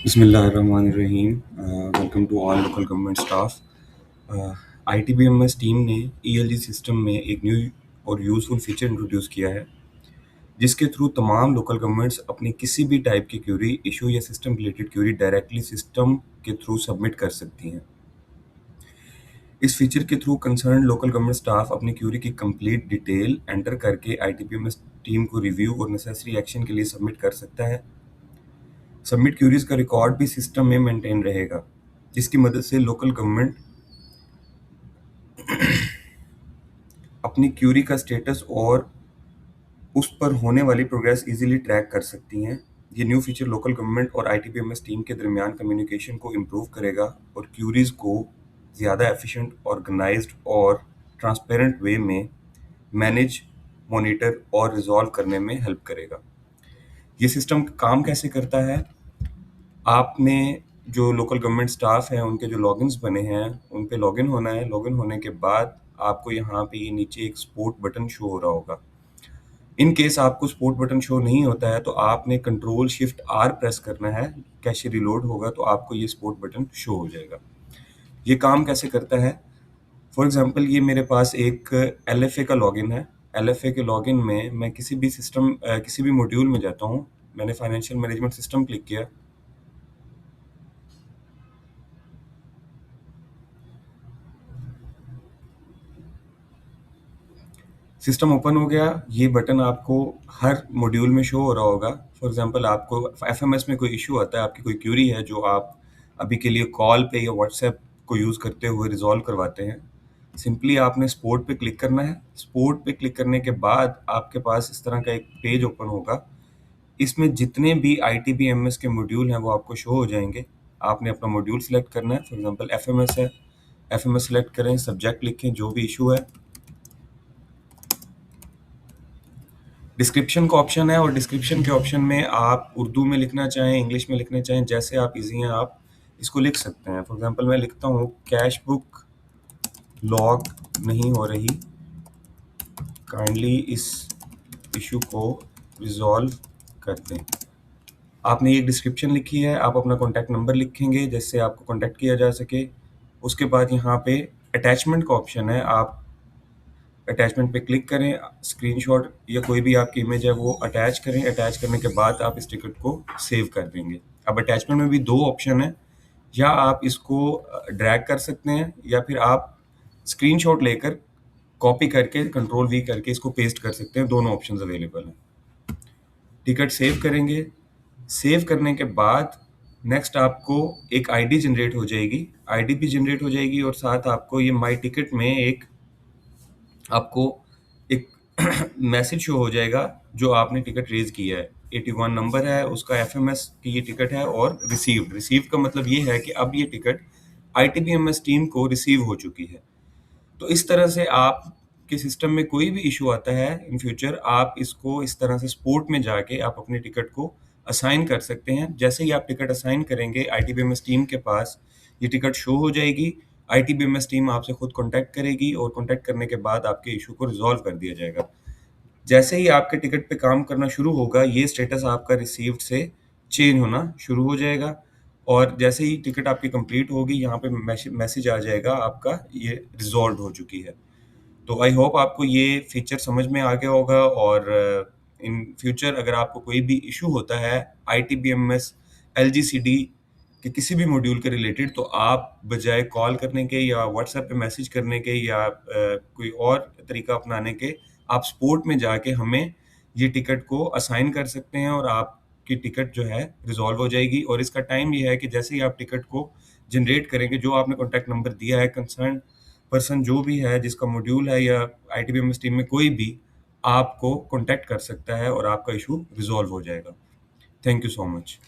बिस्मिल्लाहिर्रहमानिर्रहीम। Welcome to all local government staff. ITBMS team ने ELG system में एक न्यू और यूज़फुल फीचर इंट्रोड्यूस किया है जिसके थ्रू तमाम लोकल गवर्नमेंट्स अपनी किसी भी टाइप की क्यूरी, इशू या system related query directly system के थ्रू सबमिट कर सकती हैं। इस फीचर के through concern local government staff अपनी क्यूरी की कंप्लीट डिटेल एंटर करके आईटीबीएमएस टीम को रिव्यू और नेसेसरी एक्शन के लिए सबमिट कर सकता है। सबमिट क्यूरीज का रिकॉर्ड भी सिस्टम में मेंटेन रहेगा, जिसकी मदद से लोकल गवर्नमेंट अपनी क्यूरी का स्टेटस और उस पर होने वाली प्रोग्रेस इजीली ट्रैक कर सकती हैं। ये न्यू फीचर लोकल गवर्नमेंट और आईटीबीएमएस टीम के दरमियान कम्युनिकेशन को इम्प्रूव करेगा और क्यूरीज को ज़्यादा एफिशिएंट, ऑर्गेनाइज्ड और ट्रांसपेरेंट वे में मैनेज, मॉनिटर और रिजॉल्व करने में हेल्प करेगा। ये सिस्टम काम कैसे करता है? आपने जो लोकल गवर्नमेंट स्टाफ हैं, उनके जो लॉगिन्स बने हैं, उन पे लॉगिन होना है। लॉगिन होने के बाद आपको यहाँ पे ये नीचे एक सपोर्ट बटन शो हो रहा होगा। इन केस आपको सपोर्ट बटन शो नहीं होता है तो आपने कंट्रोल शिफ्ट आर प्रेस करना है। कैशे रिलोड होगा तो आपको ये सपोर्ट बटन शो हो जाएगा। ये काम कैसे करता है? फॉर एग्जांपल ये मेरे पास एक एलएफए का लॉगिन है। एलएफए के लॉगिन में मैं किसी भी सिस्टम किसी भी मॉड्यूल में जाता हूँ। मैंने फाइनेंशियल मैनेजमेंट सिस्टम क्लिक किया। सिस्टम ओपन हो गया। ये बटन आपको हर मॉड्यूल में शो हो रहा होगा। फॉर एग्जांपल आपको एफएमएस में कोई इशू आता है, आपकी कोई क्यूरी है जो आप अभी के लिए कॉल पे या व्हाट्सएप को यूज़ करते हुए रिजॉल्व करवाते हैं। सिंपली आपने सपोर्ट पे क्लिक करना है। सपोर्ट पे क्लिक करने के बाद आपके पास इस तरह का एक पेज ओपन होगा। इसमें जितने भी आईटीबीएमएस के मॉड्यूल हैं वो आपको शो हो जाएंगे। आपने अपना मॉड्यूल सेलेक्ट करना है। फॉर एग्जांपल एफएमएस है, एफएमएस सेलेक्ट करें, सब्जेक्ट लिखें जो भी इशू है। डिस्क्रिप्शन का ऑप्शन है और डिस्क्रिप्शन के ऑप्शन में आप उर्दू में लिखना चाहें, इंग्लिश में लिखना चाहें, जैसे आप इजी हैं आप इसको लिख सकते हैं। फॉर एग्जांपल मैं लिखता हूँ कैश बुक लॉग नहीं हो रही, काइंडली इस इशू को रिजॉल्व कर दें। आपने ये डिस्क्रिप्शन लिखी है। आप अपना कॉन्टैक्ट नंबर लिखेंगे जिससे आपको कॉन्टैक्ट किया जा सके। उसके बाद यहाँ पे अटैचमेंट का ऑप्शन है। आप अटैचमेंट पे क्लिक करें, स्क्रीनशॉट या कोई भी आपकी इमेज है वो अटैच करें। अटैच करने के बाद आप इस टिकट को सेव कर देंगे। अब अटैचमेंट में भी दो ऑप्शन है, या आप इसको ड्रैग कर सकते हैं या फिर आप स्क्रीनशॉट लेकर कॉपी करके कंट्रोल वी करके इसको पेस्ट कर सकते हैं। दोनों ऑप्शंस अवेलेबल हैं। टिकट सेव करेंगे। सेव करने के बाद नेक्स्ट आपको एक आईडी जनरेट हो जाएगी। आईडी भी जनरेट हो जाएगी और साथ आपको ये माई टिकट में आपको एक मैसेज शो हो जाएगा जो आपने टिकट रेज किया है। 81 नंबर है, उसका एफएमएस की ये टिकट है और रिसीव्ड का मतलब ये है कि अब ये टिकट आईटीबीएमएस टीम को रिसीव हो चुकी है। तो इस तरह से आपके सिस्टम में कोई भी इशू आता है इन फ्यूचर, आप इसको इस तरह से सपोर्ट में जाके आप अपने टिकट को असाइन कर सकते हैं। जैसे ही आप टिकट असाइन करेंगे आईटीबीएमएस टीम के पास ये टिकट शो हो जाएगी। आईटीबीएमएस टीम आपसे खुद कॉन्टैक्ट करेगी और कॉन्टैक्ट करने के बाद आपके इशू को रिजॉल्व कर दिया जाएगा। जैसे ही आपके टिकट पे काम करना शुरू होगा, ये स्टेटस आपका रिसीव्ड से चेंज होना शुरू हो जाएगा और जैसे ही टिकट आपकी कंप्लीट होगी, यहाँ पे मैसेज आ जाएगा आपका ये रिजॉल्व हो चुकी है। तो आई होप आपको ये फीचर समझ में आ गया होगा और इन फ्यूचर अगर आपको कोई भी इशू होता है आईटीबीएमएस एलजीसीडी के किसी भी मॉड्यूल के रिलेटेड, तो आप बजाय कॉल करने के या व्हाट्सएप पे मैसेज करने के या कोई और तरीका अपनाने के, आप सपोर्ट में जाके हमें ये टिकट को असाइन कर सकते हैं और आपकी टिकट जो है रिजॉल्व हो जाएगी। और इसका टाइम ये है कि जैसे ही आप टिकट को जनरेट करेंगे, जो आपने कॉन्टैक्ट नंबर दिया है, कंसर्न पर्सन जो भी है जिसका मॉड्यूल है या आईटीबीएमएस टीम में कोई भी आपको कॉन्टैक्ट कर सकता है और आपका इशू रिजॉल्व हो जाएगा। Thank you so much.